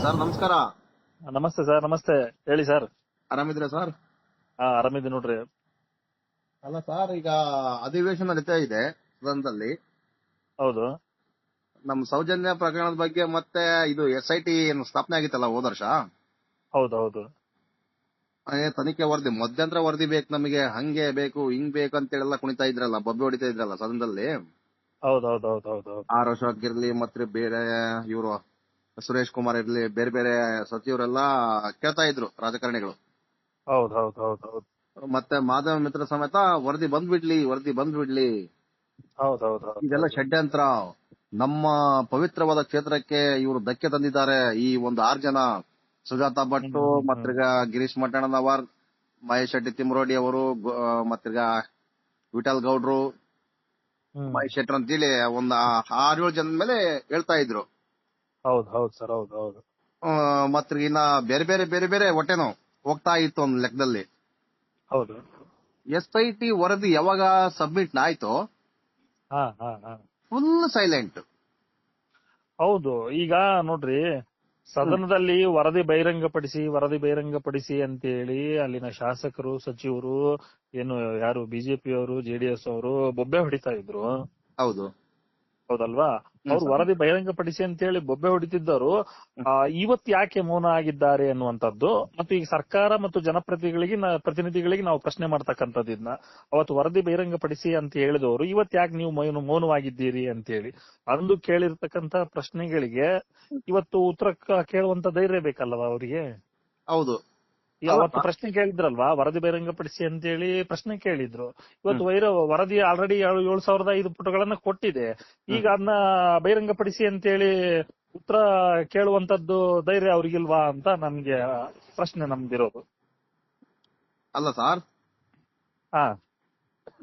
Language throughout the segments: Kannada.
ಸರ್ ನಮಸ್ಕಾರ. ನಮಸ್ತೆ ಸರ್. ನಮಸ್ತೆ, ಹೇಳಿ ಸರ್. ಆರಾಮಿದ್ರೆ ಸರ್? ಆರಾಮಿದ್ದೀನಿ ನೋಡ್ರಿ. ಅಲ್ಲ ಸರ್, ಈಗ ಅಧಿವೇಶನ ನಡೀತಾ ಇದೆ ಸದನದಲ್ಲಿ. ಹೌದು ನಮ್ಮ ಸೌಜನ್ಯ ಪ್ರಕರಣದ ಬಗ್ಗೆ ಮತ್ತೆ ಇದು SIT ಸ್ಥಾಪನೆ ಆಗಿತ್ತಲ್ಲ ಹೋದ ವರ್ಷ. ಹೌದು ತನಿಖೆ ವರದಿ, ಮಧ್ಯಂತರ ವರದಿ ಬೇಕು ನಮಗೆ, ಹಂಗೆ ಬೇಕು ಹಿಂಗ್ ಬೇಕು ಅಂತೇಳೆಲ್ಲ ಕುಣಿತಾ ಇದ್ರಲ್ಲ, ಬೊಬ್ಬೆ ಹೊಡಿತಾ ಇದ್ರಲ್ಲ ಸದನದಲ್ಲಿ. ಹೌದು 6 ವರ್ಷ ಇರ್ಲಿ ಮತ್ತೆ ಬೇರೆ ಇವರು ಸುರೇಶ್ ಕುಮಾರ್ ಇರ್ಲಿ, ಬೇರೆ ಬೇರೆ ಸಚಿವರೆಲ್ಲ ಕೇಳ್ತಾ ಇದ್ರು ರಾಜಕಾರಣಿಗಳು. ಹೌದು ಮತ್ತೆ ಮಾಧವ ಮಿತ್ರ ಸಮೇತ ವರದಿ ಬಂದ್ಬಿಡ್ಲಿ ಇದೆಲ್ಲ ಷಡ್ಯಂತ್ರ. ನಮ್ಮ ಪವಿತ್ರವಾದ ಕ್ಷೇತ್ರಕ್ಕೆ ಇವರು ಧಕ್ಕೆ ತಂದಿದ್ದಾರೆ. ಈ ಒಂದು 6 ಜನ, ಸುಜಾತಾ ಭಟ್, ಮತ್ತೀಗ ಗಿರೀಶ್ ಮಠಣ್ಣನವರ್, ಮಹೇಶ್ ಶೆಟ್ಟಿ ತಿಮ್ರೋಡಿ ಅವರು, ಮತ್ತೀಗ ವಿಠಲ್ ಗೌಡ್ರು, ಮಹೇಶ್ ಶೆಟ್ಟರ್ ಅಂತೇಳಿ ಒಂದ್ 6-7 ಜನದ ಮೇಲೆ ಹೇಳ್ತಾ ಇದ್ರು. ಹೌದು ಸರ್. ಹೌದು ಮತ್ತೀಗ ಇನ್ನ ಬೇರೆ ಬೇರೆ ಹೊಟ್ಟೆನೋ ಹೋಗ್ತಾ ಇತ್ತು ಒಂದ್ ಲೆಕ್ಕದಲ್ಲಿ. ಹೌದು SIT ವರದಿ ಯಾವಾಗ ಸಬ್ಮಿಟ್ ಆಯ್ತೋ ಹಾ ಫುಲ್ ಸೈಲೆಂಟ್. ಹೌದು. ಈಗ ನೋಡ್ರಿ, ಸದನದಲ್ಲಿ ವರದಿ ಬಹಿರಂಗಪಡಿಸಿ ಅಂತ ಹೇಳಿ ಅಲ್ಲಿನ ಶಾಸಕರು, ಸಚಿವರು, ಏನು ಯಾರು ಬಿಜೆಪಿ ಅವರು, JDS ಅವರು ಬೊಬ್ಬೆ ಹೊಡಿತಾ ಇದ್ರು. ಹೌದಲ್ವಾ? ಅವ್ರು ವರದಿ ಬಹಿರಂಗಪಡಿಸಿ ಅಂತ ಹೇಳಿ ಬೊಬ್ಬೆ ಹೊಡಿತಿದ್ದರು. ಇವತ್ತು ಯಾಕೆ ಮೌನ ಆಗಿದ್ದಾರೆ ಅನ್ನುವಂಥದ್ದು, ಮತ್ತು ಈಗ ಸರ್ಕಾರ ಮತ್ತು ಪ್ರತಿನಿಧಿಗಳಿಗೆ ನಾವು ಪ್ರಶ್ನೆ ಮಾಡ್ತಕ್ಕಂಥದ್ದು ಇದನ್ನ. ಅವತ್ತು ವರದಿ ಬಹಿರಂಗಪಡಿಸಿ ಅಂತ ಹೇಳಿದವರು ಇವತ್ತು ಯಾಕೆ ನೀವು ಮೌನವಾಗಿದ್ದೀರಿ ಅಂತ ಹೇಳಿ ಅಂದು ಕೇಳಿರ್ತಕ್ಕಂಥ ಪ್ರಶ್ನೆಗಳಿಗೆ ಇವತ್ತು ಉತ್ತರ ಕೇಳುವಂತ ಧೈರ್ಯ ಬೇಕಲ್ವಾ ಅವರಿಗೆ? ಹೌದು. ಅವತ್ತು ಪ್ರಶ್ನೆ ಕೇಳಿದ್ರಲ್ವಾ, ವರದಿ ಬಹಿರಂಗಪಡಿಸಿ ಅಂತ ಹೇಳಿ ಪ್ರಶ್ನೆ ಕೇಳಿದ್ರು. ಇವತ್ತು ವರದಿ ಆಲ್ರೆಡಿ 7,005 ಪುಟಗಳನ್ನ ಕೊಟ್ಟಿದೆ. ಈಗ ಅದನ್ನ ಬಹಿರಂಗಪಡಿಸಿ ಅಂತ ಹೇಳಿ ಉತ್ತರ ಕೇಳುವಂತದ್ದು ಧೈರ್ಯ ಅವ್ರಿಗಿಲ್ವಾ ಅಂತ ನಮ್ಗೆ ಪ್ರಶ್ನೆ ನಮ್ದಿರೋದು. ಅಲ್ಲ ಸರ್,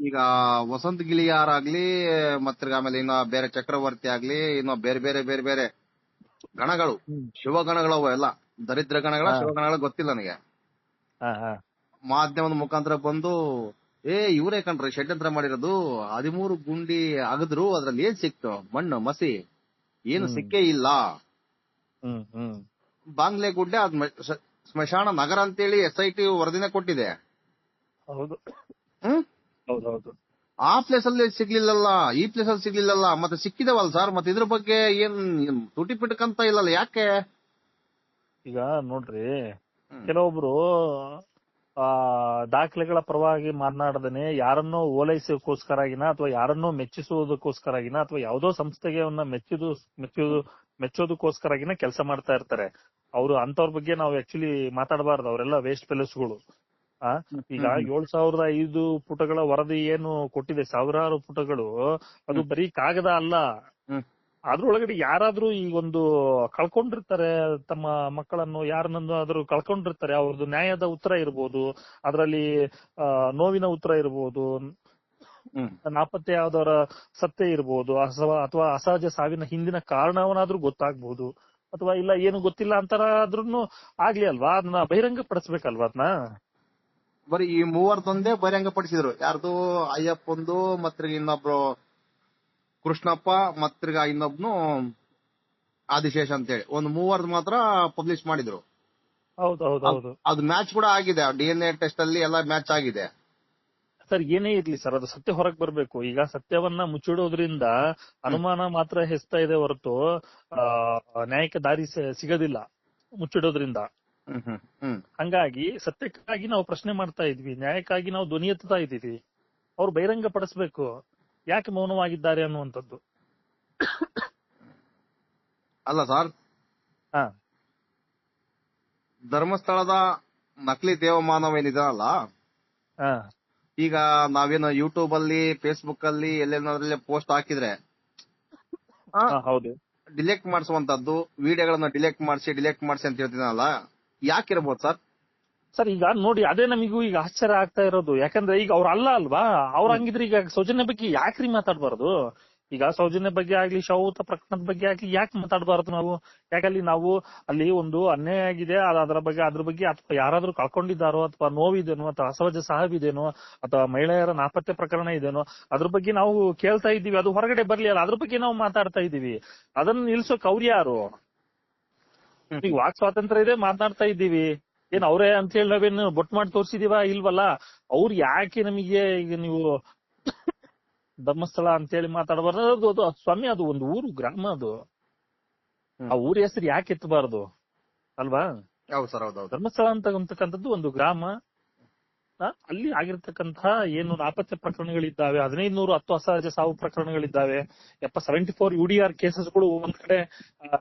ಈಗ ವಸಂತ ಗಿಳಿಯಾರ್ ಆಗ್ಲಿ, ಮತ್ತೆ ಆಮೇಲೆ ಇನ್ನ ಬೇರೆ ಚಕ್ರವರ್ತಿ ಆಗ್ಲಿ, ಇನ್ನ ಬೇರೆ ಬೇರೆ ಗಣಗಳು, ಶಿವಗಣಗಳು ಎಲ್ಲ ದರಿದ್ರ ಗಣಗಳ, ಶಿವಗಣಗಳ ಗೊತ್ತಿಲ್ಲ ನನಗೆ. ಮಾಧ್ಯಮದ ಮುಖಾಂತರ ಬಂದು ಇವರೇ ಕಣ್ರಿ ಷಡ್ಯಂತ್ರ ಮಾಡಿರೋದು, 13 ಗುಂಡಿ ಅಗದ್ರು, ಅದ್ರಲ್ಲಿ ಏನ್ ಸಿಕ್ತು? ಮಣ್ಣು ಮಸಿ, ಏನು ಸಿಕ್ಕೇ ಇಲ್ಲ. ಬಾಂಗ್ಲೆ ಗುಡ್ಡೆ ಅದ್ ಸ್ಮಶಾನ ನಗರ ಅಂತೇಳಿ SIT ವರದಿನೇ ಕೊಟ್ಟಿದೆ. ಹೌದು. ಆ ಪ್ಲೇಸ್ ಅಲ್ಲಿ ಸಿಗ್ಲಿಲ್ಲಲ್ಲ, ಈ ಪ್ಲೇಸ್ ಅಲ್ಲಿ ಸಿಗ್ಲಿಲ್ಲಲ್ಲ, ಮತ್ತೆ ಸಿಕ್ಕಿದವಲ್ಲ ಸರ್. ಮತ್ತೆ ಇದ್ರ ಬಗ್ಗೆ ಏನ್ ತುಟಿ ಪಿಟಕಂತ ಇಲ್ಲಲ್ಲ, ಯಾಕೆ? ಈಗ ನೋಡ್ರಿ, ಕೆಲವೊಬ್ರು ದಾಖಲೆಗಳ ಪರವಾಗಿ ಮಾತನಾಡದೇನೆ ಯಾರನ್ನೋ ಓಲೈಸೋಕ್ಕೋಸ್ಕರಾಗಿನ ಅಥವಾ ಯಾರನ್ನೋ ಮೆಚ್ಚಿಸುವುದಕ್ಕೋಸ್ಕರಾಗಿನ ಅಥವಾ ಯಾವುದೋ ಸಂಸ್ಥೆಗೆ ಮೆಚ್ಚೋದಕ್ಕೋಸ್ಕರಾಗಿನ ಕೆಲಸ ಮಾಡ್ತಾ ಇರ್ತಾರೆ. ಅವರು ಅಂತವ್ರ ಬಗ್ಗೆ ನಾವು ಆಕ್ಚುಲಿ ಮಾತಾಡಬಾರ್ದು. ಅವರೆಲ್ಲ ವೇಸ್ಟ್ ಫೆಲೋಸ್ಗಳು. ಈಗ 7,005 ಪುಟಗಳ ವರದಿ ಏನು ಕೊಟ್ಟಿದೆ, ಸಾವಿರಾರು ಪುಟಗಳು, ಅದು ಬರೀ ಕಾಗದ ಅಲ್ಲ. ಅದ್ರೊಳಗಡೆ ಯಾರಾದ್ರೂ ಈ ಒಂದು ಕಳ್ಕೊಂಡಿರ್ತಾರೆ, ತಮ್ಮ ಮಕ್ಕಳನ್ನು ಯಾರನ್ನಾದ್ರೂ ಕಳ್ಕೊಂಡಿರ್ತಾರೆ, ಅವ್ರದ್ದು ನ್ಯಾಯದ ಉತ್ತರ ಇರ್ಬೋದು, ಅದರಲ್ಲಿ ನೋವಿನ ಉತ್ತರ ಇರ್ಬೋದು, ನಾಪತ್ತೆಯಾದವರ ಸತ್ಯ ಇರ್ಬೋದು, ಅಥವಾ ಅಸಹಜ ಸಾವಿನ ಹಿಂದಿನ ಕಾರಣವನ್ನಾದ್ರೂ ಗೊತ್ತಾಗ್ಬಹುದು, ಅಥವಾ ಇಲ್ಲ ಏನು ಗೊತ್ತಿಲ್ಲ ಅಂತಾರಾದ್ರೂ ಆಗ್ಲಿ ಅಲ್ವಾ, ಅದನ್ನ ಬಹಿರಂಗ ಪಡಿಸ್ಬೇಕಲ್ವಾ ಅದನ್ನ. ಬರೀ ಈ 3 ಬಹಿರಂಗ ಪಡಿಸಿದ್ರು. ಯಾರ್ದು? ಅಯ್ಯಪ್ಪಂದು, ಮತ್ತೆ ಇನ್ನೊಬ್ರು ಕೃಷ್ಣಪ್ಪ, ಮತ್ತೀಗ ಇನ್ನೊಬ್ನು ಆದಿಶೇಷ ಅಂತೇಳಿ ಒಂದು 3 ಮಾತ್ರ ಪಬ್ಲಿಷ್ ಮಾಡಿದ್ರು. ಹೌದು. ಅದು ಮ್ಯಾಚ್ ಕೂಡ ಆಗಿದೆ, DNA ಟೆಸ್ಟ್ ಅಲ್ಲಿ ಎಲ್ಲ ಮ್ಯಾಚ್ ಆಗಿದೆ. ಸರ್, ಏನೇ ಇರ್ಲಿ ಸರ್, ಅದು ಸತ್ಯ ಹೊರಗೆ ಬರ್ಬೇಕು. ಈಗ ಸತ್ಯವನ್ನ ಮುಚ್ಚಿಡೋದ್ರಿಂದ ಅನುಮಾನ ಮಾತ್ರ ಹೆಚ್ಚುತ್ತಾ ಇದೆ ಹೊರತು ನ್ಯಾಯಕ್ಕೆ ದಾರಿ ಸಿಗೋದಿಲ್ಲ ಮುಚ್ಚಿಡೋದ್ರಿಂದ. ಹಂಗಾಗಿ ಸತ್ಯಕ್ಕಾಗಿ ನಾವು ಪ್ರಶ್ನೆ ಮಾಡ್ತಾ ಇದ್ವಿ, ನ್ಯಾಯಕ್ಕಾಗಿ ನಾವು ಧ್ವನಿ ಎತ್ತುತ್ತಾ ಇದೀವಿ. ಅವ್ರು ಬಹಿರಂಗ ಪಡಿಸ್ಬೇಕು ಯಾಕೆ ಮೌನವಾಗಿದ್ದಾರೆ ಅನ್ನುವಂಥದ್ದು. ಅಲ್ಲ ಸರ್, ಧರ್ಮಸ್ಥಳದ ನಕಲಿ ದೇವಮಾನವ ಏನಿದಾನಲ್ಲ, ಈಗ ನಾವೇನು ಯೂಟ್ಯೂಬ್ ಅಲ್ಲಿ, ಫೇಸ್ಬುಕ್ ಅಲ್ಲಿ ಎಲ್ಲೇನಾದ್ರಲ್ಲಿ ಪೋಸ್ಟ್ ಹಾಕಿದ್ರೆ ಡಿಲೆಕ್ಟ್ ಮಾಡಿಸುವಂತದ್ದು, ವಿಡಿಯೋಗಳನ್ನ ಡಿಲೆಕ್ಟ್ ಮಾಡಿಸಿ ಅಂತ ಹೇಳ್ತೀನಲ್ಲ, ಯಾಕಿರ್ಬೋದು ಸರ್? ಸರ್, ಈಗ ನೋಡಿ, ಅದೇ ನಮಗೂ ಈಗ ಆಶ್ಚರ್ಯ ಆಗ್ತಾ ಇರೋದು. ಯಾಕಂದ್ರೆ ಈಗ ಅವ್ರ ಅಲ್ವಾ, ಅವ್ರ ಹಂಗಿದ್ರೆ ಈಗ ಸೌಜನ್ಯ ಬಗ್ಗೆ ಯಾಕ್ರಿ ಮಾತಾಡ್ಬಾರ್ದು? ಈಗ ಸೌಜನ್ಯ ಬಗ್ಗೆ ಆಗ್ಲಿ, ಶೌತ ಪ್ರಕರಣದ ಬಗ್ಗೆ ಆಗ್ಲಿ ಯಾಕೆ ಮಾತಾಡಬಾರದು ನಾವು? ಯಾಕಲ್ಲಿ ನಾವು ಅಲ್ಲಿ ಒಂದು ಅನ್ಯಾಯ ಆಗಿದೆ, ಅದ್ರ ಬಗ್ಗೆ ಅಥವಾ ಯಾರಾದ್ರೂ ಕಳ್ಕೊಂಡಿದ್ದಾರೋ, ಅಥವಾ ನೋವಿದೇನೋ, ಅಥವಾ ಅಸಹಜ ಸಾಹೇಬಿದೇನೋ, ಅಥವಾ ಮಹಿಳೆಯರ ನಾಪತ್ತೆ ಪ್ರಕರಣ ಇದೇನೋ, ಅದ್ರ ಬಗ್ಗೆ ನಾವು ಕೇಳ್ತಾ ಇದ್ದೀವಿ. ಅದು ಹೊರಗಡೆ ಬರ್ಲಿ ಅಲ್ಲ, ಅದ್ರ ಬಗ್ಗೆ ನಾವು ಮಾತಾಡ್ತಾ ಇದೀವಿ. ಅದನ್ನ ನಿಲ್ಸೋಕ್ ಅವ್ರು ಯಾರು? ಈಗ ವಾಕ್ ಸ್ವಾತಂತ್ರ್ಯ ಇದೆ, ಮಾತನಾಡ್ತಾ ಇದ್ದೀವಿ. ಏನ್ ಅವ್ರೇ ಅಂತ ಹೇಳಿ ನಾವೇನು ಬೊಟ್ ಮಾಡಿ ತೋರ್ಸಿದೀವ? ಇಲ್ವಲ್ಲ. ಅವ್ರು ಯಾಕೆ ನಮಗೆ ಈಗ ನೀವು ಧರ್ಮಸ್ಥಳ ಅಂತ ಹೇಳಿ ಮಾತಾಡಬಾರ್ದು? ಅದು ಸ್ವಾಮಿ, ಅದು ಒಂದು ಊರು, ಗ್ರಾಮ ಅದು. ಆ ಊರ ಹೆಸರು ಯಾಕೆ ಎತ್ತಬಾರ್ದು ಅಲ್ವಾ? ಹೌದು ಸರ್, ಹೌದೌದು. ಧರ್ಮಸ್ಥಳ ಅಂತಕ್ಕಂಥದ್ದು ಒಂದು ಗ್ರಾಮ. ಅಲ್ಲಿ ಆಗಿರ್ತಕ್ಕಂತಹ ಏನು ನಾಪತ್ತೆ ಪ್ರಕರಣಗಳಿದ್ದಾವೆ, 1500 10 ಅಸಹಜ ಸಾವು ಪ್ರಕರಣಗಳಿದ್ದಾವೆ, 74 UDR ಕೇಸಸ್ಗಳು ಒಂದ್ ಕಡೆ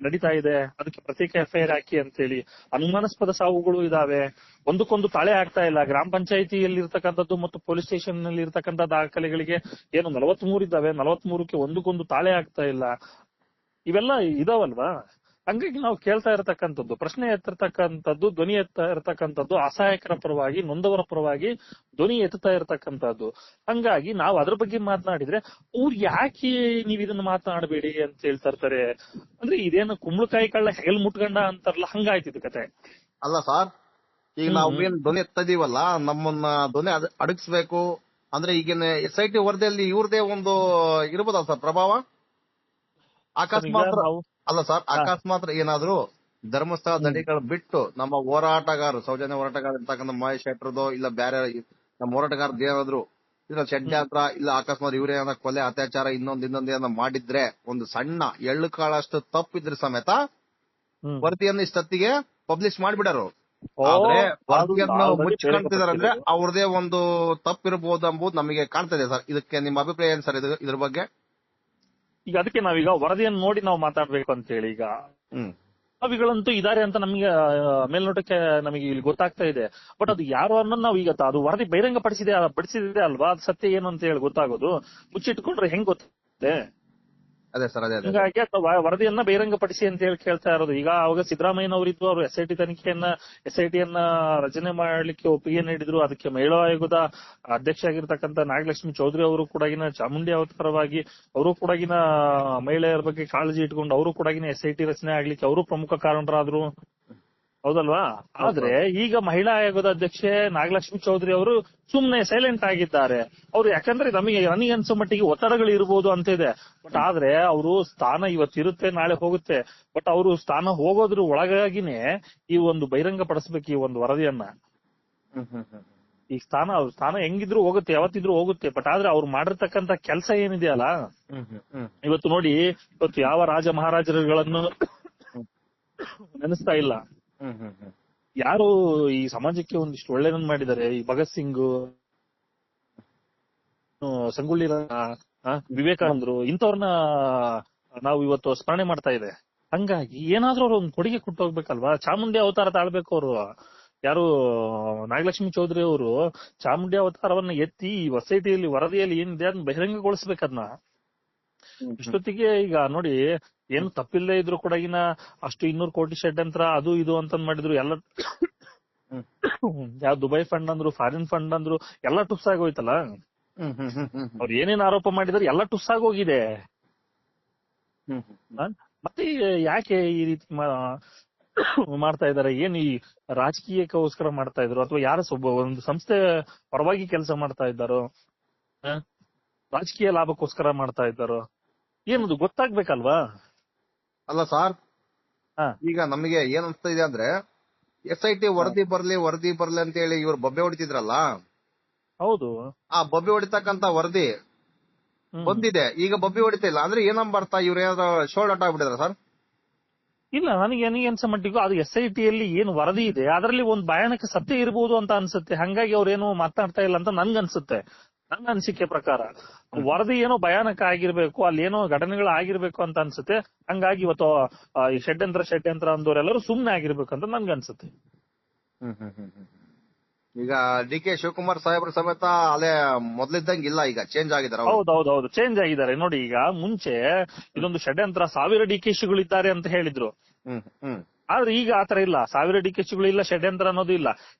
ನಡೀತಾ ಇದೆ. ಅದಕ್ಕೆ ಪ್ರತ್ಯೇಕ FIR ಹಾಕಿ ಅಂತೇಳಿ ಅನುಮಾನಾಸ್ಪದ ಸಾವುಗಳು ಇದಾವೆ. ಒಂದಕ್ಕೊಂದು ತಾಳೆ ಆಗ್ತಾ ಇಲ್ಲ. ಗ್ರಾಮ ಪಂಚಾಯಿತಿಯಲ್ಲಿ ಇರ್ತಕ್ಕಂಥದ್ದು ಮತ್ತು ಪೊಲೀಸ್ ಸ್ಟೇಷನ್ ನಲ್ಲಿ ಇರ್ತಕ್ಕಂಥ ದಾಖಲೆಗಳಿಗೆ ಏನು 43 ಇದ್ದಾವೆ, 43ಕ್ಕೆ ಒಂದಕ್ಕೊಂದು ತಾಳೆ ಆಗ್ತಾ ಇಲ್ಲ. ಇವೆಲ್ಲ ಇದಾವಲ್ವಾ? ಹಂಗಾಗಿ ನಾವು ಕೇಳ್ತಾ ಇರತಕ್ಕಂಥದ್ದು, ಪ್ರಶ್ನೆ ಎತ್ತಿರ್ತಕ್ಕಂಥದ್ದು, ಧ್ವನಿ ಎತ್ತಾ ಇರತಕ್ಕಂಥದ್ದು, ಅಸಹಾಯಕರ ಪರವಾಗಿ, ನೊಂದವರ ಪರವಾಗಿ ಧ್ವನಿ ಎತ್ತುತ್ತಾ ಇರತಕ್ಕಂಥದ್ದು. ಹಂಗಾಗಿ ನಾವು ಅದ್ರ ಬಗ್ಗೆ ಮಾತನಾಡಿದ್ರೆ ಅವ್ರು ಯಾಕೆ ನೀವ್ ಇದನ್ನ ಮಾತನಾಡಬೇಡಿ ಅಂತ ಹೇಳ್ತಾ ಇರ್ತಾರೆ. ಅಂದ್ರೆ ಇದೇನು ಕುಂಬಳಕಾಯಿ ಕಳ್ಳ ಹೆಗಲ್ ಮುಟ್ಕೊಂಡ ಅಂತಾರಲ್ಲ, ಹಂಗಾಯ್ತಿದ್ ಕತೆ. ಅಲ್ಲ ಸರ್, ಈಗ ನಾವು ಏನ್ ಧ್ವನಿ ಎತ್ತದೀವಲ್ಲ, ನಮ್ಮನ್ನ ಧ್ವನಿ ಅಡಗಿಸ್ಬೇಕು ಅಂದ್ರೆ ಈಗಿನ SIT ವರದಿಯಲ್ಲಿ ಇವ್ರದೇ ಒಂದು ಇರ್ಬೋದಲ್ಲ ಸರ್ ಪ್ರಭಾವ? ಅಕಸ್ಮಾತ್ ಅಲ್ಲ ಸರ್, ಅಕಸ್ಮಾತ್ ಏನಾದ್ರು ಧರ್ಮಸ್ಥಳ ದಡಿಗಳು ಬಿಟ್ಟು ನಮ್ಮ ಹೋರಾಟಗಾರರು, ಸೌಜನ್ಯ ಹೋರಾಟಗಾರ ಇರ್ತಕ್ಕಂಥ ಮಹೇಶ್ ಶೆಟ್ಟರ್ದು ಇಲ್ಲ ಬೇರೆ ನಮ್ಮ ಹೋರಾಟಗಾರದ್ದು ಏನಾದ್ರು ಇಲ್ಲ ಷಡ್ಯಂತ್ರ ಇಲ್ಲ ಅಕಸ್ಮಾತ್ ಇವ್ರೇನ ಕೊಲೆ ಅತ್ಯಾಚಾರ ಇನ್ನೊಂದೇನ ಮಾಡಿದ್ರೆ ಒಂದು ಸಣ್ಣ ಎಳ್ಳು ಕಾಳಷ್ಟು ತಪ್ಪಿದ್ರೆ ಸಮೇತ ವರದಿಯನ್ನು ಇಷ್ಟೊತ್ತಿಗೆ ಪಬ್ಲಿಷ್ ಮಾಡ್ಬಿಡರು. ಆದ್ರೆ ವರದಿಯನ್ನು ಮುಚ್ಚಿಕೊಂಡಿದ್ದಾರೆ ಅಂದ್ರೆ ಅವ್ರದೇ ಒಂದು ತಪ್ಪಿರಬಹುದು ಎಂಬುದು ನಮಗೆ ಕಾಣ್ತದೆ ಸರ್. ಇದಕ್ಕೆ ನಿಮ್ಮ ಅಭಿಪ್ರಾಯ ಏನ್ ಸರ್ ಇದ್ರ ಬಗ್ಗೆ? ಈಗ ಅದಕ್ಕೆ ನಾವೀಗ ವರದಿಯನ್ನು ನೋಡಿ ನಾವು ಮಾತಾಡ್ಬೇಕು ಅಂತ ಹೇಳಿ, ಈಗ ಅವಿಗಳಂತೂ ಇದಾರೆ ಅಂತ ನಮಗೆ ಮೇಲ್ನೋಟಕ್ಕೆ ನಮಗೆ ಇಲ್ಲಿ ಗೊತ್ತಾಗ್ತಾ ಇದೆ. ಬಟ್ ಅದು ಯಾರು ಅನ್ನೋದು ನಾವು ಈಗ ಅದು ವರದಿ ಬಹಿರಂಗ ಪಡಿಸಿದೆ ಅಲ್ವಾ, ಅದು ಸತ್ಯ ಏನು ಅಂತ ಹೇಳಿ ಗೊತ್ತಾಗೋದು. ಮುಚ್ಚಿಟ್ಕೊಂಡ್ರೆ ಹೆಂಗ್ ಗೊತ್ತಾಗುತ್ತೆ? ಅದೇ ಸರ್, ಅದೇ ಹೀಗಾಗಿ ವರದಿಯನ್ನ ಬಹಿರಂಗ ಪಡಿಸಿ ಅಂತ ಹೇಳಿ ಕೇಳ್ತಾ ಇರೋದು. ಈಗ ಅವಾಗ ಸಿದ್ದರಾಮಯ್ಯನವರಿದ್ರು, ಅವರು SIT SITಯನ್ನ ರಚನೆ ಮಾಡ್ಲಿಕ್ಕೆ ಒಪ್ಪಿಗೆ ನೀಡಿದ್ರು. ಅದಕ್ಕೆ ಮಹಿಳಾ ಆಯೋಗದ ಅಧ್ಯಕ್ಷ ಆಗಿರ್ತಕ್ಕಂಥ ನಾಗಲಕ್ಷ್ಮಿ ಚೌಧರಿ ಅವರು ಕೂಡ ಚಾಮುಂಡಿ ಅವತಾರವಾಗಿ ಅವರು ಕೂಡ ಮಹಿಳೆಯರ ಬಗ್ಗೆ ಕಾಳಜಿ ಇಟ್ಕೊಂಡು ಅವರು ಕೂಡ SIT ರಚನೆ ಆಗ್ಲಿಕ್ಕೆ ಅವರು ಪ್ರಮುಖ ಕಾರಣರಾದ್ರು, ಹೌದಲ್ವಾ? ಆದ್ರೆ ಈಗ ಮಹಿಳಾ ಆಯೋಗದ ಅಧ್ಯಕ್ಷೆ ನಾಗಲಕ್ಷ್ಮಿ ಚೌಧರಿ ಅವರು ಸುಮ್ನೆ ಸೈಲೆಂಟ್ ಆಗಿದ್ದಾರೆ. ಅವ್ರು ಯಾಕಂದ್ರೆ ನನಗೆ ಅನ್ಸೋ ಮಟ್ಟಿಗೆ ಒತ್ತಡಗಳು ಇರ್ಬೋದು ಅಂತ ಇದೆ. ಬಟ್ ಆದ್ರೆ ಅವರು ಸ್ಥಾನ ಇವತ್ತಿರುತ್ತೆ, ನಾಳೆ ಹೋಗುತ್ತೆ. ಬಟ್ ಅವರು ಸ್ಥಾನ ಹೋಗೋದ್ರ ಒಳಗಾಗಿನೇ ಈ ಒಂದು ಬಹಿರಂಗ ಪಡಿಸ್ಬೇಕು ಈ ಒಂದು ವರದಿಯನ್ನ. ಈ ಅವ್ರ ಸ್ಥಾನ ಹೆಂಗಿದ್ರು ಹೋಗುತ್ತೆ, ಯಾವತ್ತಿದ್ರು ಹೋಗುತ್ತೆ. ಬಟ್ ಆದ್ರೆ ಅವ್ರು ಮಾಡಿರ್ತಕ್ಕಂತ ಕೆಲಸ ಏನಿದೆಯಲ್ಲ, ಇವತ್ತು ನೋಡಿ, ಇವತ್ತು ಯಾವ ರಾಜ ಮಹಾರಾಜರುಗಳನ್ನು ನೆನೆಸ್ತಾ ಇಲ್ಲ. ಯಾರು ಈ ಸಮಾಜಕ್ಕೆ ಒಂದಿಷ್ಟು ಒಳ್ಳೆದನ್ನ ಮಾಡಿದ್ದಾರೆ. ಈ ಭಗತ್ ಸಿಂಗ್, ಸಂಗೊಳ್ಳಿ ವಿವೇಕಾನಂದರು, ಇಂಥವ್ರನ್ನ ನಾವು ಇವತ್ತು ಸ್ಮರಣೆ ಮಾಡ್ತಾ ಇದೆ. ಹಂಗಾಗಿ ಏನಾದ್ರೂ ಅವ್ರು ಒಂದು ಕೊಡುಗೆ ಕೊಟ್ಟು ಹೋಗ್ಬೇಕಲ್ವಾ? ಚಾಮುಂಡಿ ಅವತಾರ ತಾಳ್ಬೇಕು ಅವರು. ಯಾರು ನಾಗಲಕ್ಷ್ಮಿ ಚೌಧರಿ ಅವರು ಚಾಮುಂಡಿ ಅವತಾರವನ್ನ ಎತ್ತಿ SITಯಲ್ಲಿ ವರದಿಯಲ್ಲಿ ಏನಿದೆ ಅದನ್ನ ಬಹಿರಂಗಗೊಳಿಸ್ಬೇಕದ್ನ. ಇಷ್ಟೊತ್ತಿಗೆ ಈಗ ನೋಡಿ, ಏನು ತಪ್ಪಿಲ್ಲದೆ ಇದ್ರು ಕೂಡ ಅಷ್ಟು 200 ಕೋಟಿ ಷಡ್ಯಂತ್ರ ಅದು ಇದು ಅಂತಂದ್ ಮಾಡಿದ್ರು. ಎಲ್ಲ ಯಾವ ದುಬೈ ಫಂಡ್ ಅಂದ್ರು, ಫಾರಿನ್ ಫಂಡ್ ಅಂದ್ರು, ಎಲ್ಲ ಟುಸ್ ಆಗೋಯ್ತಲ್ಲ. ಅವ್ರು ಏನೇನ್ ಆರೋಪ ಮಾಡಿದ್ರು ಎಲ್ಲ ಟುಸ್ ಆಗೋಗಿದೆ. ಮತ್ತೆ ಯಾಕೆ ಈ ರೀತಿ ಮಾಡ್ತಾ ಇದಾರೆ? ಏನ್ ಈ ರಾಜಕೀಯಕ್ಕೋಸ್ಕರ ಮಾಡ್ತಾ ಇದ್ರು, ಅಥವಾ ಯಾರ ಒಂದು ಸಂಸ್ಥೆ ಪರವಾಗಿ ಕೆಲಸ ಮಾಡ್ತಾ ಇದ್ದಾರೋ, ರಾಜಕೀಯ ಲಾಭಕ್ಕೋಸ್ಕರ ಮಾಡ್ತಾ ಇದ್ದಾರೋ, ಏನದು ಗೊತ್ತಾಗ್ಬೇಕಲ್ವಾ? ಅಲ್ಲ ಸರ್, ಈಗ ನಮಗೆ ಏನ್ ಅನ್ಸ್ತಾ ಇದೆ ಅಂದ್ರೆ SIT ವರದಿ ಬರ್ಲಿ ಅಂತ ಹೇಳಿ ಇವ್ರು ಬೊಬ್ಬೆ ಹೊಡಿತಿದ್ರಲ್ಲ. ಹೌದು, ಆ ಬೊಬ್ಬೆ ಹೊಡಿತಕ್ಕಂತ ವರದಿ ಬಂದಿದೆ. ಈಗ ಬೊಬ್ಬೆ ಹೊಡಿತಾ ಇಲ್ಲ ಅಂದ್ರೆ ಏನಂಬರ್ತಾ? ಇವ್ರು ಏನಾದ್ರು ಶೋಲ್ಡ್ ಔಟ್ ಆಗ್ಬಿಟ್ಟಿದ್ರ ಸರ್? ಇಲ್ಲ, ನನಗೆ ಅನ್ಸೋ ಮಟ್ಟಿಗೂ ಅದು SITಯಲ್ಲಿ ಏನು ವರದಿ ಇದೆ ಅದರಲ್ಲಿ ಒಂದು ಭಯಾನಕ ಸತ್ಯ ಇರಬಹುದು ಅಂತ ಅನ್ಸುತ್ತೆ. ಹಂಗಾಗಿ ಅವ್ರೇನು ಮಾತನಾಡ್ತಾ ಇಲ್ಲ ಅಂತ ನನ್ಗನ್ಸುತ್ತೆ. ನನ್ನ ಅನಿಸಿಕೆ ಪ್ರಕಾರ ವರದಿ ಏನೋ ಭಯಾನಕ ಆಗಿರ್ಬೇಕು, ಅಲ್ಲಿ ಏನೋ ಘಟನೆಗಳು ಆಗಿರ್ಬೇಕು ಅಂತ ಅನ್ಸುತ್ತೆ. ಹಂಗಾಗಿ ಇವತ್ತು ಈ ಷಡ್ಯಂತ್ರ ಅಂದವರೆಲ್ಲರೂ ಸುಮ್ನೆ ಆಗಿರ್ಬೇಕು ಅಂತ ನನ್ಗನ್ಸುತ್ತೆ. ಈಗ DK ಶಿವಕುಮಾರ್ ಸಾಹೇಬ್ರ ಸಮೇತ ಅಲ್ಲೇ ಮೊದ್ಲಿದ್ದಂಗೆ ಇಲ್ಲ, ಈಗ ಚೇಂಜ್ ಆಗಿದ್ದಾರೆ. ಹೌದೌದು, ಚೇಂಜ್ ಆಗಿದ್ದಾರೆ. ನೋಡಿ, ಈಗ ಮುಂಚೆ ಇದೊಂದು ಷಡ್ಯಂತ್ರ 1000 DKಶಿಗಳಿದ್ದಾರೆ ಅಂತ ಹೇಳಿದ್ರು. ಆದ್ರೆ ಈಗ ಆತರ ಇಲ್ಲ. 1000 DKಶಿಗಳು ಇಲ್ಲ, ಷಡ್ಯಂತ್ರ ಅನ್ನೋದು ಇಲ್ಲ.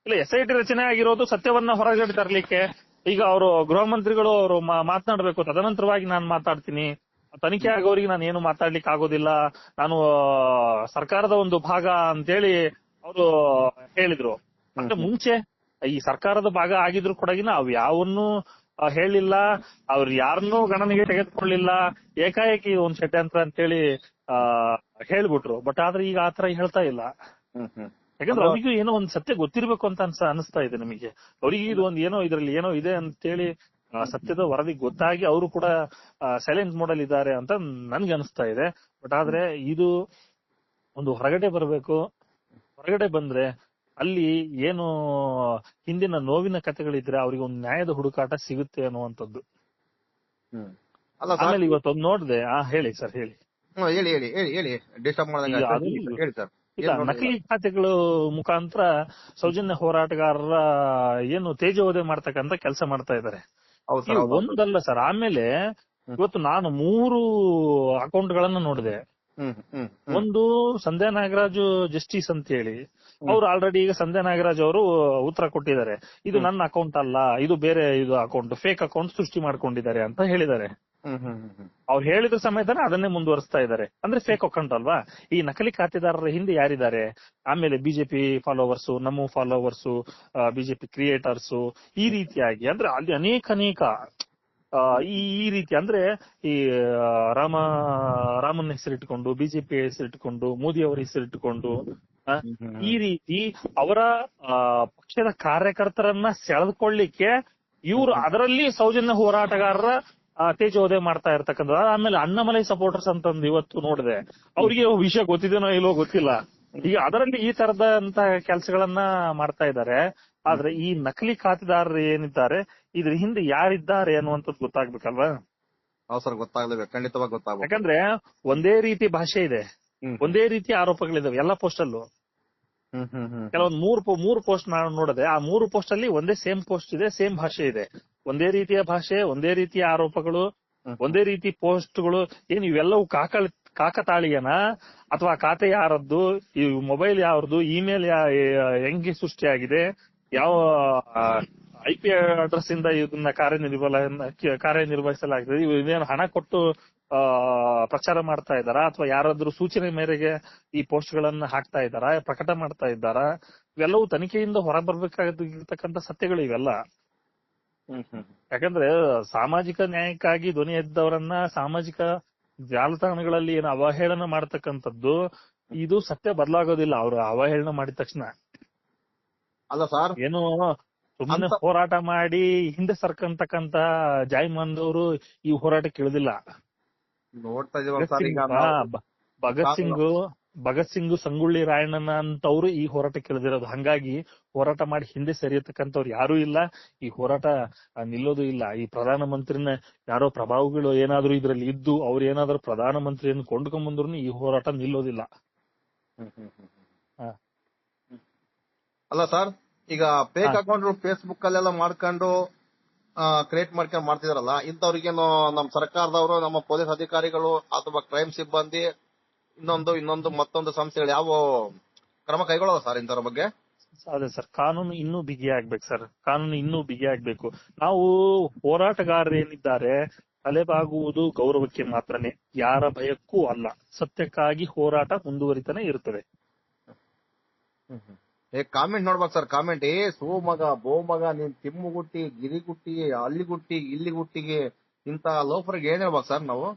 SIT ರಚನೆ ಆಗಿರೋದು ಸತ್ಯವನ್ನ ಹೊರಗಡೆ ತರಲಿಕ್ಕೆ. ಈಗ ಅವರು ಗೃಹ ಮಂತ್ರಿಗಳು ಅವರು ಮಾತನಾಡಬೇಕು, ತದನಂತರವಾಗಿ ನಾನು ಮಾತಾಡ್ತೀನಿ, ತನಿಖೆ ಆಗೋರಿಗೆ ನಾನು ಏನು ಮಾತಾಡ್ಲಿಕ್ಕೆ ಆಗೋದಿಲ್ಲ, ನಾನು ಸರ್ಕಾರದ ಒಂದು ಭಾಗ ಅಂತೇಳಿ ಅವರು ಹೇಳಿದ್ರು. ಅಂದ್ರೆ ಮುಂಚೆ ಈ ಸರ್ಕಾರದ ಭಾಗ ಆಗಿದ್ರು ಕೂಡ ಅವ್ ಯಾವನ್ನು ಹೇಳಿಲ್ಲ, ಅವ್ರು ಯಾರನ್ನೂ ಗಣನೆಗೆ ತೆಗೆದುಕೊಳ್ಳಿಲ್ಲ, ಏಕಾಏಕಿ ಒಂದ್ ಷಡ್ಯಂತ್ರ ಅಂತೇಳಿ ಹೇಳ್ಬಿಟ್ರು. ಬಟ್ ಆದ್ರೆ ಈಗ ಆತರ ಹೇಳ್ತಾ ಇಲ್ಲ. ಯಾಕಂದ್ರೆ ಅವರಿಗೂ ಏನೋ ಒಂದ್ ಸತ್ಯ ಗೊತ್ತಿರ್ಬೇಕು ಅಂತ ಅನಿಸ್ತಾ ಇದೆ ನಮಗೆ. ಅವರಿಗೆ ಇದು ಒಂದ್ ಏನೋ ಇದ್ರಲ್ಲಿ ಏನೋ ಇದೆ ಅಂತೇಳಿ ಸತ್ಯದ ವರದಿ ಗೊತ್ತಾಗಿ ಅವರು ಕೂಡ ಸೈಲೆಂಟ್ ಮೋಡಲ್ ಇದ್ದಾರೆ ಅಂತ ನನ್ಗೆ ಅನಿಸ್ತಾ ಇದೆ. ಬಟ್ ಆದ್ರೆ ಇದು ಒಂದು ಹೊರಗಡೆ ಬರಬೇಕು. ಹೊರಗಡೆ ಬಂದ್ರೆ ಅಲ್ಲಿ ಏನು ಹಿಂದಿನ ನೋವಿನ ಕಥೆಗಳಿದ್ರೆ ಅವ್ರಿಗೆ ಒಂದು ನ್ಯಾಯದ ಹುಡುಕಾಟ ಸಿಗುತ್ತೆ ಅನ್ನುವಂಥದ್ದು. ಆಮೇಲೆ ಇವತ್ತೊಂದು ನೋಡ್ದೆ. ಹೇಳಿ ಸರ್, ಹೇಳಿ. ನಕಲಿ ಖಾತೆಗಳು ಮುಖಾಂತರ ಸೌಜನ್ಯ ಹೋರಾಟಗಾರರ ಏನು ತೇಜೋವಧೆ ಮಾಡ್ತಕ್ಕಂತ ಕೆಲಸ ಮಾಡ್ತಾ ಇದ್ದಾರೆ. ಒಂದಲ್ಲ ಸರ್. ಆಮೇಲೆ ಇವತ್ತು ನಾನು 3 ಅಕೌಂಟ್ ಗಳನ್ನ ನೋಡಿದೆ. ಒಂದು ಸಂಧ್ಯಾ ನಾಗರಾಜು ಜಸ್ಟಿಸ್ ಅಂತ ಹೇಳಿ ಅವ್ರು ಆಲ್ರೆಡಿ ಈಗ ಸಂಧ್ಯಾ ನಾಗರಾಜ್ ಅವರು ಉತ್ತರ ಕೊಟ್ಟಿದ್ದಾರೆ. ಇದು ನನ್ನ ಅಕೌಂಟ್ ಅಲ್ಲ, ಇದು ಬೇರೆ ಇದು ಅಕೌಂಟ್, ಫೇಕ್ ಅಕೌಂಟ್ ಸೃಷ್ಟಿ ಮಾಡ್ಕೊಂಡಿದ್ದಾರೆ ಅಂತ ಹೇಳಿದ್ದಾರೆ. ಅವ್ರು ಹೇಳಿದ ಸಮೇತನೇ ಅದನ್ನೇ ಮುಂದುವರಿಸ್ತಾ ಇದ್ದಾರೆ. ಅಂದ್ರೆ ಫೇಕ್ ಅಕೌಂಟ್ ಅಲ್ವಾ. ಈ ನಕಲಿ ಖಾತೆದಾರರ ಹಿಂದೆ ಯಾರಿದ್ದಾರೆ? ಆಮೇಲೆ ಬಿಜೆಪಿ ಫಾಲೋವರ್ಸ್, ನಮ್ಮ ಫಾಲೋವರ್ಸ್, ಬಿಜೆಪಿ ಕ್ರಿಯೇಟರ್ಸ್, ಈ ರೀತಿಯಾಗಿ ಅಂದ್ರೆ ಅಲ್ಲಿ ಅನೇಕ ಈ ರೀತಿ ಅಂದ್ರೆ ಈ ರಾಮನ್ ಹೆಸರಿಟ್ಟುಕೊಂಡು, ಬಿಜೆಪಿ ಹೆಸರಿಟ್ಟುಕೊಂಡು, ಮೋದಿ ಅವರ ಹೆಸರಿಟ್ಟುಕೊಂಡು ಈ ರೀತಿ ಅವರ ಪಕ್ಷದ ಕಾರ್ಯಕರ್ತರನ್ನ ಸೆಳೆದುಕೊಳ್ಳಿಕ್ಕೆ ಇವರು ಅದರಲ್ಲಿ ಸೌಜನ್ಯ ಹೋರಾಟಗಾರರ ತೇಜೋವಧೆ ಮಾಡ್ತಾ ಇರ್ತಕ್ಕಂಥ. ಆಮೇಲೆ ಅಣ್ಣಾಮಲೈ ಸಪೋರ್ಟರ್ಸ್ ಅಂತಂದು ಇವತ್ತು ನೋಡಿದೆ. ಅವ್ರಿಗೆ ವಿಷಯ ಗೊತ್ತಿದೇನೋ ಇಲ್ಲೋ ಗೊತ್ತಿಲ್ಲ. ಈಗ ಅದರಲ್ಲಿ ಈ ತರದಂತ ಕೆಲಸಗಳನ್ನ ಮಾಡ್ತಾ ಇದ್ದಾರೆ. ಆದ್ರೆ ಈ ನಕಲಿ ಖಾತೆದಾರರು ಏನಿದ್ದಾರೆ ಇದ್ರ ಹಿಂದೆ ಯಾರಿದ್ದಾರೆ ಅನ್ನುವಂಥದ್ದು ಗೊತ್ತಾಗ್ಬೇಕಲ್ವಾ? ಸರ್, ಗೊತ್ತಾಗ್ಲೇಬೇಕು, ಖಂಡಿತವಾಗಿ ಗೊತ್ತಾಗ್ಬೇಕು. ಯಾಕಂದ್ರೆ ಒಂದೇ ರೀತಿ ಭಾಷೆ ಇದೆ, ಒಂದೇ ರೀತಿ ಆರೋಪಗಳಿದಾವೆ ಎಲ್ಲ ಪೋಸ್ಟ್ ಅಲ್ಲೂ. ಕೆಲವೊಂದು ಮೂರು ಪೋಸ್ಟ್ ನಾನು ನೋಡಿದೆ. ಆ 3 ಪೋಸ್ಟ್ ಅಲ್ಲಿ ಒಂದೇ ಸೇಮ್ ಪೋಸ್ಟ್ ಇದೆ, ಸೇಮ್ ಭಾಷೆ ಇದೆ. ಒಂದೇ ರೀತಿಯ ಭಾಷೆ, ಒಂದೇ ರೀತಿಯ ಆರೋಪಗಳು, ಒಂದೇ ರೀತಿ ಪೋಸ್ಟ್ಗಳು. ಏನು ಇವೆಲ್ಲವೂ ಕಾಕತಾಳೀಯನ ಅಥವಾ ಖಾತೆ ಯಾರದ್ದು, ಈ ಮೊಬೈಲ್ ಯಾವ್ದು, ಇಮೇಲ್ ಹೆಂಗೆ ಸೃಷ್ಟಿಯಾಗಿದೆ, ಯಾವ IP ಅಡ್ರೆಸ್ ಇಂದ ಇದನ್ನ ಕಾರ್ಯನಿರ್ವಹಿಸಲಾಗಿದೆ, ಇದೇನು ಹಣ ಕೊಟ್ಟು ಪ್ರಚಾರ ಮಾಡ್ತಾ ಇದ್ದಾರಾ ಅಥವಾ ಯಾರಾದ್ರೂ ಸೂಚನೆ ಮೇರೆಗೆ ಈ ಪೋಸ್ಟ್ ಗಳನ್ನ ಹಾಕ್ತಾ ಇದ್ದಾರಾ, ಪ್ರಕಟ ಮಾಡ್ತಾ ಇದ್ದಾರಾ? ಇವೆಲ್ಲವೂ ತನಿಖೆಯಿಂದ ಹೊರಬರ್ಬೇಕಾಗಿರ್ತಕ್ಕಂಥ ಸತ್ಯಗಳು ಇವೆಲ್ಲ. ಯಾಕಂದ್ರೆ ಸಾಮಾಜಿಕ ನ್ಯಾಯಕ್ಕಾಗಿ ಧ್ವನಿ ಎದ್ದವರನ್ನ ಸಾಮಾಜಿಕ ಜಾಲತಾಣಗಳಲ್ಲಿ ಏನು ಅವಹೇಳನ ಮಾಡ್ತಕ್ಕಂಥದ್ದು, ಇದು ಸತ್ಯ ಬದಲಾಗೋದಿಲ್ಲ ಅವರು ಅವಹೇಳನ ಮಾಡಿದ ತಕ್ಷಣ. ಅಲ್ಲ ಸರ್, ಏನು ಸುಮ್ಮನೆ ಹೋರಾಟ ಮಾಡಿ ಹಿಂದೆ ಸರ್ಕಂತಕ್ಕಂತ ಜಾಯ್ಮಾನ್ದವರು ಈ ಹೋರಾಟಕ್ಕೆ ಇಳಿದಿಲ್ಲ. ನೋಡ್ತಾ ಭಗತ್ ಸಿಂಗ್, ಸಂಗೊಳ್ಳಿ ರಾಯಣ್ಣನ ಅಂತವ್ರು ಈ ಹೋರಾಟಕ್ಕೆ ಇಳಿದಿರೋದು. ಹಂಗಾಗಿ ಹೋರಾಟ ಮಾಡಿ ಹಿಂದೆ ಸರಿಯತಕ್ಕಂಥವ್ರು ಯಾರೂ ಇಲ್ಲ. ಈ ಹೋರಾಟ ನಿಲ್ಲೋದು ಇಲ್ಲ. ಈ ಪ್ರಧಾನಮಂತ್ರಿನ ಯಾರೋ ಪ್ರಭಾವಗಳು ಏನಾದ್ರು ಇದ್ರಲ್ಲಿ ಇದ್ದು ಅವ್ರು ಏನಾದ್ರು ಪ್ರಧಾನಮಂತ್ರಿಯನ್ನು ಕೊಂಡ್ಕೊಂಡ್ಬಂದ್ರು ಈ ಹೋರಾಟ ನಿಲ್ಲೋದಿಲ್ಲ. ಅಲ್ಲ ಸರ್, ಈಗ ಫೇಕ್ ಅಕೌಂಟ್ ಫೇಸ್ಬುಕ್ ಅಲ್ಲೆಲ್ಲ ಮಾಡ್ಕೊಂಡು ಕ್ರಿಯೇಟ್ ಮಾಡ್ಕೊಂಡು ಮಾಡ್ತಿದಾರಲ್ಲ, ಇಂಥವ್ರಿಗೇನು ನಮ್ಮ ಸರ್ಕಾರದವರು, ನಮ್ಮ ಪೊಲೀಸ್ ಅಧಿಕಾರಿಗಳು ಅಥವಾ ಕ್ರೈಮ್ ಸಿಬ್ಬಂದಿ ಮತ್ತೊಂದು ಸಂಸ್ಥೆಗಳು ಯಾವ ಕ್ರಮ ಕೈಗೊಳ್ಳೋದು ಸರ್ ಇಂಥವ್ರ ಬಗ್ಗೆ? ಅದೇ ಸರ್, ಕಾನೂನು ಇನ್ನೂ ಬಿಗಿ ಆಗ್ಬೇಕು ಸರ್. ಕಾನೂನು ಇನ್ನೂ ಬಿಗಿ ಆಗ್ಬೇಕು. ನಾವು ಹೋರಾಟಗಾರರು ಏನಿದ್ದಾರೆ ತಲೆಬಾಗುವುದು ಗೌರವಕ್ಕೆ ಮಾತ್ರನೇ, ಯಾರ ಭಯಕ್ಕೂ ಅಲ್ಲ. ಸತ್ಯಕ್ಕಾಗಿ ಹೋರಾಟ ಮುಂದುವರಿತಾನೆ ಇರುತ್ತದೆ. ಕಾಮೆಂಟ್ ನೋಡ್ಬೇಕು ಸರ್, ಕಾಮೆಂಟ್ ಸೋಮಗ ಬೋಮಗ ನೀನ್ ತಿಮ್ಮುಗುಟ್ಟಿ, ಗಿರಿಗುಟ್ಟಿ, ಅಲ್ಲಿಗುಟ್ಟಿ, ಇಲ್ಲಿಗುಟ್ಟಿಗೆ ಇಂತ ಲೋಫರ್ಗೆ ಏನ್ ಹೇಳ್ಬೇಕು ಸರ್ ನಾವು?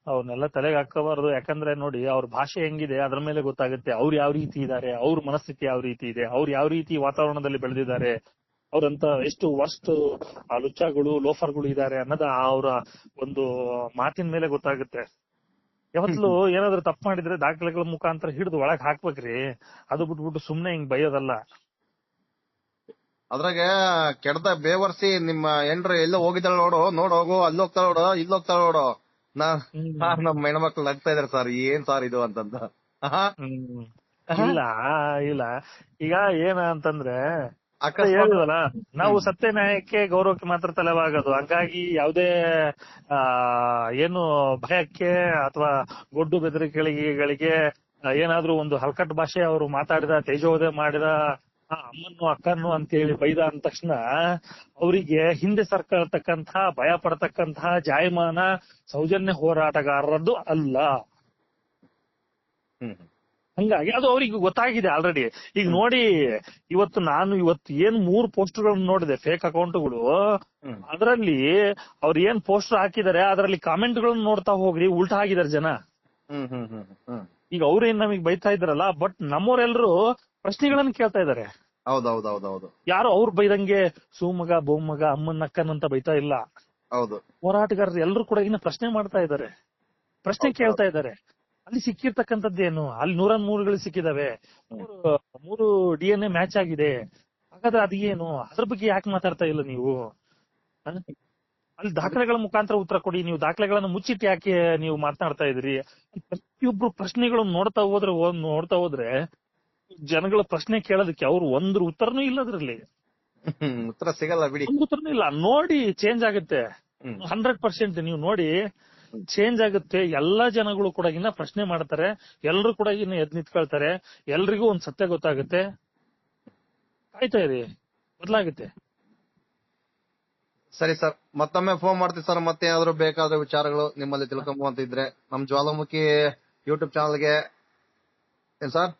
ಅವ್ರನ್ನೆಲ್ಲ ತಲೆಗೆ ಹಾಕೋಬಾರ್ದು. ಯಾಕಂದ್ರೆ ನೋಡಿ, ಅವ್ರ ಭಾಷೆ ಹೆಂಗಿದೆ ಅದ್ರ ಮೇಲೆ ಗೊತ್ತಾಗುತ್ತೆ ಅವ್ರು ಯಾವ ರೀತಿ ಇದ್ದಾರೆ, ಅವ್ರ ಮನಸ್ಥಿತಿ ಯಾವ ರೀತಿ ಇದೆ, ಅವ್ರು ಯಾವ ರೀತಿ ವಾತಾವರಣದಲ್ಲಿ ಬೆಳೆದಿದ್ದಾರೆ, ಅವ್ರಂತ ಎಷ್ಟು ವರ್ಸ್ಟ್ ಲುಚ್ಚಾಗಳು, ಲೋಫರ್ಗಳು ಇದ್ದಾರೆ ಅನ್ನೋದು ಅವರ ಒಂದು ಮಾತಿನ ಮೇಲೆ ಗೊತ್ತಾಗುತ್ತೆ. ಯಾವತ್ತೂ ಏನಾದ್ರು ತಪ್ಪು ಮಾಡಿದ್ರೆ ದಾಖಲೆಗಳ ಮುಖಾಂತರ ಹಿಡಿದು ಒಳಗ್ ಹಾಕ್ಬೇಕ್ರಿ. ಅದು ಬಿಟ್ಬಿಟ್ಟು ಸುಮ್ನೆ ಹಿಂಗ್ ಬೈಯೋದಲ್ಲ. ಅದ್ರಾಗ ಕೆಡ್ದ ಬೇವರ್ಸಿ ನಿಮ್ಮ ಹೆಂಡ್ರು ಎಲ್ಲೋ ಹೋಗಿದ್ದಾಳೆ ನೋಡು ಹೋಗು, ಅಲ್ಲಿ ಹೋಗ್ತಾಳ ನೋಡು, ಇಲ್ಲಿ ಹೋಗ್ತಾಳ ನೋಡು, ನಮ್ಮ ಹೆಣ್ಮಕ್ಳು ನಗ್ತಾ ಇದಾರೆ ಸರ್, ಏನ್ ಸಾರ್ ಇದು ಅಂತಂದ. ಇಲ್ಲ ಈಗ ಏನ ಅಂತಂದ್ರೆ ಹೇಳಿದಲ್ಲ, ನಾವು ಸತ್ಯ ನ್ಯಾಯಕ್ಕೆ ಗೌರವಕ್ಕೆ ಮಾತ್ರ ತಲೆಬಾಗೋದು. ಹಂಗಾಗಿ ಯಾವುದೇ ಏನು ಭಯಕ್ಕೆ ಅಥವಾ ಗೊಡ್ಡು ಬೆದರಿಕೆಗಳಿಗೆ ಏನಾದ್ರೂ ಒಂದು ಹಲ್ಕಟ್ ಭಾಷೆ ಅವರು ಮಾತಾಡಿದ, ತೇಜೋವಧೆ ಮಾಡಿದ, ಅಮ್ಮನ್ನು ಅಕ್ಕನ್ನು ಅಂತ ಹೇಳಿ ಬೈದ ಅಂದ ತಕ್ಷಣ ಅವರಿಗೆ ಹಿಂದೆ ಸರ್ಕತಕ್ಕಂತಹ, ಭಯ ಪಡತಕ್ಕಂತಹ ಜಾಯಮಾನ ಸೌಜನ್ಯ ಹೋರಾಟಗಾರರದ್ದು ಅಲ್ಲ. ಹಂಗಾಗಿ ಅದು ಅವ್ರಿಗೆ ಗೊತ್ತಾಗಿದೆ ಆಲ್ರೆಡಿ. ಈಗ ನೋಡಿ, ಇವತ್ತು ಏನ್ 3 ಪೋಸ್ಟರ್ಗಳನ್ನ ನೋಡಿದೆ ಫೇಕ್ ಅಕೌಂಟ್ಗಳು. ಅದರಲ್ಲಿ ಅವ್ರು ಏನ್ ಪೋಸ್ಟರ್ ಹಾಕಿದಾರೆ ಅದರಲ್ಲಿ ಕಾಮೆಂಟ್ ಗಳನ್ನ ನೋಡ್ತಾ ಹೋಗ್ರಿ, ಉಲ್ಟಾ ಆಗಿದಾರೆ ಜನ. ಈಗ ಅವ್ರೇನ್ ನಮಗ್ ಬೈತಾ ಇದಾರಲ್ಲ, ಬಟ್ ನಮ್ಮವರೆಲ್ಲರೂ ಪ್ರಶ್ನೆಗಳನ್ನ ಕೇಳ್ತಾ ಇದಾರೆ. ಹೌದೌದೌದೌದು. ಯಾರು ಅವ್ರು ಬೈದಂಗೆ ಸೂಮಗ ಬಹುಮಗ ಅಮ್ಮನ ಅಕ್ಕನಂತ ಬೈತಾ ಇಲ್ಲ. ಹೌದು. ಹೋರಾಟಗಾರರು ಎಲ್ಲರೂ ಕೂಡ ಇನ್ನ ಪ್ರಶ್ನೆ ಮಾಡ್ತಾ ಇದಾರೆ, ಪ್ರಶ್ನೆ ಕೇಳ್ತಾ ಇದಾರೆ. ಅಲ್ಲಿ ಸಿಕ್ಕಿರ್ತಕ್ಕಂಥದ್ದೇನು? ಅಲ್ಲಿ 103ಗಳು ಸಿಕ್ಕಿದಾವೆ, 3 DNA ಮ್ಯಾಚ್ ಆಗಿದೆ. ಹಾಗಾದ್ರೆ ಅದೇನು? ಅದ್ರ ಬಗ್ಗೆ ಯಾಕೆ ಮಾತಾಡ್ತಾ ಇಲ್ಲ ನೀವು? ಅಲ್ಲಿ ದಾಖಲೆಗಳ ಮುಖಾಂತರ ಉತ್ತರ ಕೊಡಿ. ನೀವು ದಾಖಲೆಗಳನ್ನ ಮುಚ್ಚಿಟ್ಟು ಯಾಕೆ ನೀವು ಮಾತನಾಡ್ತಾ ಇದ್ರಿ? ಪ್ರತಿಯೊಬ್ರು ಪ್ರಶ್ನೆಗಳು ನೋಡ್ತಾ ಹೋದ್ರೆ ಜನಗಳ ಪ್ರಶ್ನೆ ಕೇಳೋದಕ್ಕೆ ಅವ್ರು ಒಂದ್ರ ಉತ್ತರನೂ ಇಲ್ಲ. ಅದ್ರಲ್ಲಿ ಉತ್ತರ ಸಿಗಲ್ಲ ಬಿಡಿ. ಒಂದು ಉತ್ತರನೂ ಇಲ್ಲ. ನೋಡಿ ಚೇಂಜ್ ಆಗುತ್ತೆ 100%. ನೀವು ನೋಡಿ ಚೇಂಜ್ ಆಗುತ್ತೆ. ಎಲ್ಲಾ ಜನಗಳು ಕೂಡ ಇನ್ನ ಪ್ರಶ್ನೆ ಮಾಡ್ತಾರೆ, ಎಲ್ರು ಕೂಡ ಇನ್ನ ಎದ್ ನಿಂತ್ಕೊಳ್ತಾರೆ, ಎಲ್ರಿಗೂ ಒಂದ್ ಸತ್ಯ ಗೊತ್ತಾಗುತ್ತೆ. ಕಾಯ್ತಾ ಇರಿ, ಬದಲಾಗುತ್ತೆ. ಸರಿ ಸರ್, ಮತ್ತೊಮ್ಮೆ ಫೋನ್ ಮಾಡ್ತೀವಿ ಸರ್. ಮತ್ತೆ ಏನಾದ್ರು ಬೇಕಾದ್ರೆ ವಿಚಾರಗಳು ನಿಮ್ಮಲ್ಲಿ ತಿಳ್ಕೊಂಬಂತಿದ್ರೆ ನಮ್ ಜ್ವಾಲಾಮುಖಿ ಯೂಟ್ಯೂಬ್ ಚಾನಲ್ಗೆ ಏನ್ ಸರ್?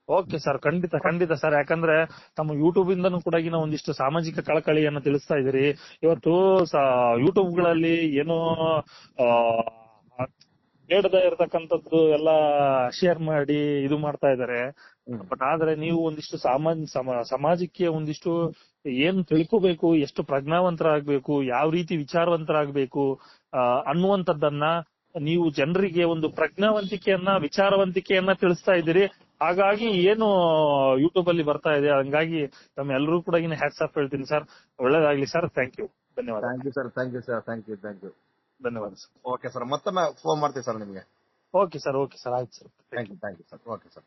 ಓಕೆ ಸರ್, ಖಂಡಿತ ಸರ್. ಯಾಕಂದ್ರೆ ತಮ್ಮ ಯೂಟ್ಯೂಬ್ ಇಂದನೂ ಕೂಡ ಒಂದಿಷ್ಟು ಸಾಮಾಜಿಕ ಕಳಕಳಿಯನ್ನ ತಿಳಿಸ್ತಾ ಇದೀರಿ. ಇವತ್ತು ಯೂಟ್ಯೂಬ್ ಗಳಲ್ಲಿ ಏನೋ ಬೇಡದ ಇರತಕ್ಕಂಥದ್ದು ಎಲ್ಲ ಶೇರ್ ಮಾಡಿ ಇದು ಮಾಡ್ತಾ ಇದಾರೆ. ಬಟ್ ಆದ್ರೆ ನೀವು ಒಂದಿಷ್ಟು ಸಮಾಜಕ್ಕೆ ಒಂದಿಷ್ಟು ಏನ್ ತಿಳ್ಕೋಬೇಕು, ಎಷ್ಟು ಪ್ರಜ್ಞಾವಂತರಾಗ್ಬೇಕು, ಯಾವ ರೀತಿ ವಿಚಾರವಂತರಾಗ್ಬೇಕು ಅನ್ನುವಂಥದ್ದನ್ನ ನೀವು ಜನರಿಗೆ ಒಂದು ವಿಚಾರವಂತಿಕೆಯನ್ನ ತಿಳಿಸ್ತಾ ಇದ್ದೀರಿ. ಹಾಗಾಗಿ ಏನು ಯೂಟ್ಯೂಬ್ ಅಲ್ಲಿ ಬರ್ತಾ ಇದೆ, ಹಂಗಾಗಿ ತಮ್ಮ ಎಲ್ಲರೂ ಕೂಡ ಹ್ಯಾಟ್ಸ್ ಆಫ್ ಹೇಳ್ತೀನಿ ಸರ್. ಒಳ್ಳೇದಾಗ್ಲಿ ಸರ್. Thank you. ಧನ್ಯವಾದ. Thank you sir. ಧನ್ಯವಾದ ಸರ್. ಓಕೆ ಸರ್, ಮತ್ತೊಮ್ಮೆ ಫೋನ್ ಮಾಡ್ತೀವಿ ಸರ್ ನಿಮ್ಗೆ. Okay sir. ಆಯ್ತು sir. Thank you sir. Okay sir.